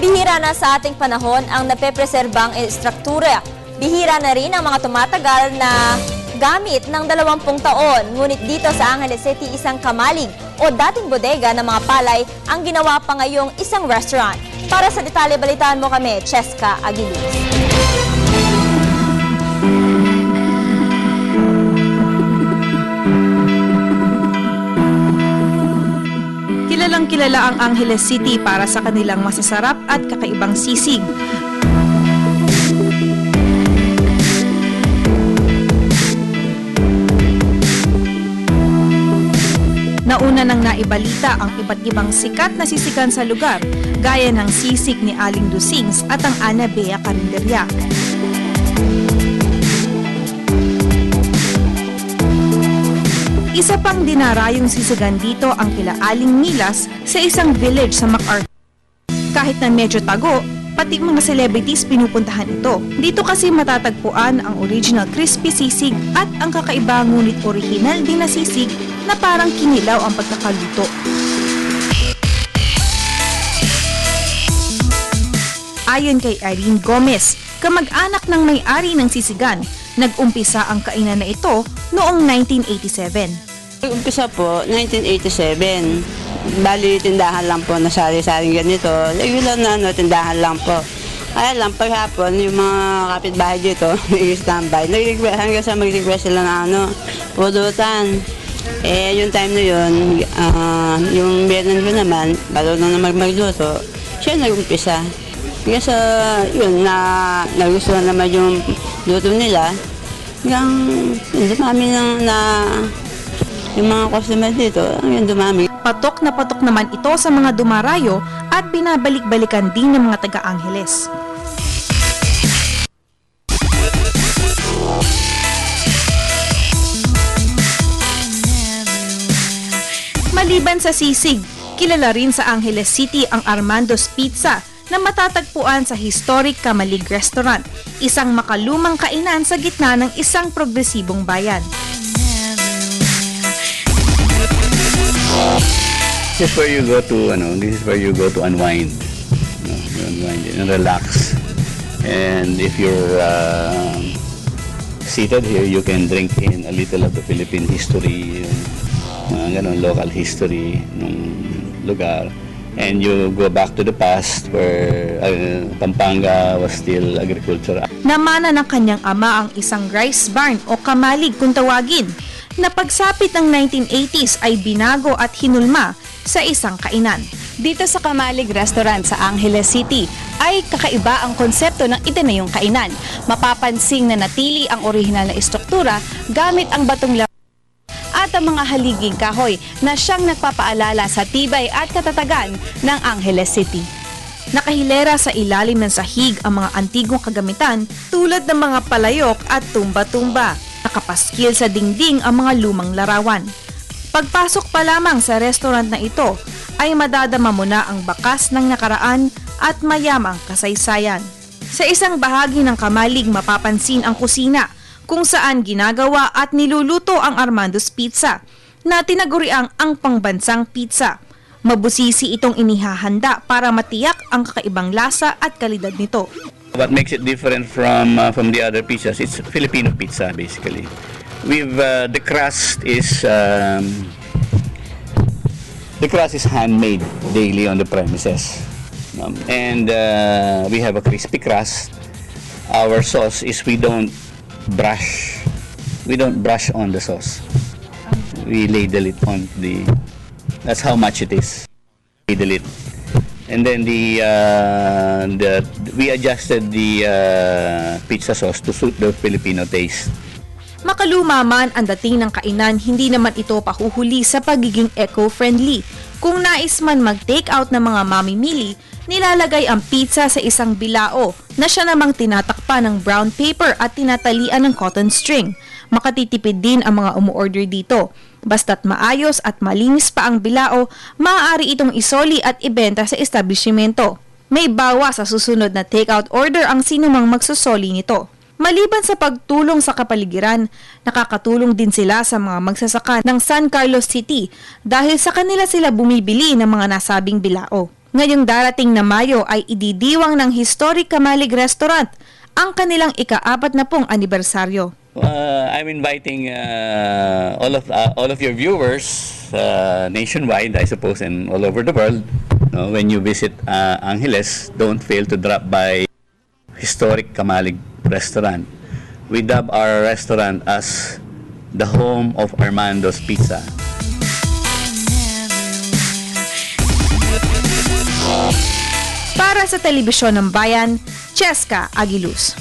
Bihira na sa ating panahon ang napepreserbang istruktura. Bihira na rin ang mga tumatagal na gamit ng 20 taon. Ngunit dito sa Angeles City, isang kamalig o dating bodega ng mga palay ang ginawa pa ngayong isang restaurant. Para sa detalye, balitaan mo kami, Cheska Aguilis. Kilalang kilala ang Angeles City para sa kanilang masasarap at kakaibang sisig. Nauna nang naibalita ang iba't ibang sikat na sisikan sa lugar, gaya ng sisig ni Aling Dusings at ang Ana Bea Carinderia. Isa pang dinarayong sisigan dito ang kila Aling Milas sa isang village sa MacArthur. Kahit na medyo tago, pati mga celebrities pinupuntahan ito. Dito kasi matatagpuan ang original crispy sisig at ang kakaiba ngunit original din na sisig na parang kinilaw ang pagkakaluto. Ayon kay Irene Gomez, kamag-anak ng may-ari ng sisigan, nag-umpisa ang kainan na ito noong 1987. Umpisa po, 1987. Bali, tindahan lang po na sari-saring ganito. Regular na tindahan lang po. Kaya lang, paghapon, yung mga kapitbahay dito, nag-standby. Hanggang sa mag-request sila na pulutan. Yung time na yun, yung meron ko naman, marunong na magluto, siya nag-umpisa. Kaya sa yun, nagustuhan naman yung luto nila, yung dumami yung mga customer dito, yung dumami. Patok na patok naman ito sa mga dumarayo at binabalik-balikan din ng mga taga-Angeles. Maliban sa sisig, kilala rin sa Angeles City ang Armando's Pizza na matatagpuan sa historic Kamalig Restaurant, isang makalumang kainan sa gitna ng isang progresibong bayan. This is where you go to, unwind, unwind and relax. And if you're seated here, you can drink in a little of the Philippine history, local history ng lugar. And you go back to the past where Pampanga was still agriculture. Namana ng kanyang ama ang isang rice barn o kamalig kung tawagin, na pagsapit ng 1980s ay binago at hinulma sa isang kainan. Dito sa Kamalig Restaurant sa Angeles City ay kakaiba ang konsepto ng itinayong kainan. Mapapansing na natili ang orihinal na istruktura gamit ang batong at ang mga haliging kahoy na siyang nagpapaalala sa tibay at katatagan ng Angeles City. Nakahilera sa ilalim ng sahig ang mga antigong kagamitan tulad ng mga palayok at tumba-tumba. Nakapaskil sa dingding ang mga lumang larawan. Pagpasok pa lamang sa restaurant na ito ay madadama mo na ang bakas ng nakaraan at mayamang kasaysayan. Sa isang bahagi ng kamalig mapapansin ang kusina kung saan ginagawa at niluluto ang Armando's Pizza na tinaguriang ang pangbansang pizza. Mabusisi itong inihahanda para matiyak ang kakaibang lasa at kalidad nito. What makes it different from the other pizzas? It's Filipino pizza basically. The crust is handmade daily on the premises, and we have a crispy crust. Our sauce is we don't brush on the sauce. We ladle it on that's how much it is. Ladle it. And then we adjusted the pizza sauce to suit the Filipino taste. Makaluma man ang dating ng kainan, hindi naman ito pahuhuli sa pagiging eco-friendly. Kung nais man mag-take out ng mga mamimili, nilalagay ang pizza sa isang bilao na siya namang tinatakpan ng brown paper at tinatalian ng cotton string. Makatitipid din ang mga umu-order dito. Basta't maayos at malinis pa ang bilao, maaari itong isoli at ibenta sa establishmento. May bawas sa susunod na take-out order ang sinumang magsusoli nito. Maliban sa pagtulong sa kapaligiran, nakakatulong din sila sa mga magsasaka ng San Carlos City dahil sa kanila sila bumibili ng mga nasabing bilao. Ngayong darating na Mayo ay ididiwang ng Historic Kamalig Restaurant ang kanilang ika-40 anibersaryo. I'm inviting all of your viewers nationwide, I suppose, and all over the world. When you visit Angeles, don't fail to drop by Historic Kamalig Restaurant. We dub our restaurant as the home of Armando's Pizza. Para sa Telebisyon ng Bayan, Cheska Aguiluz.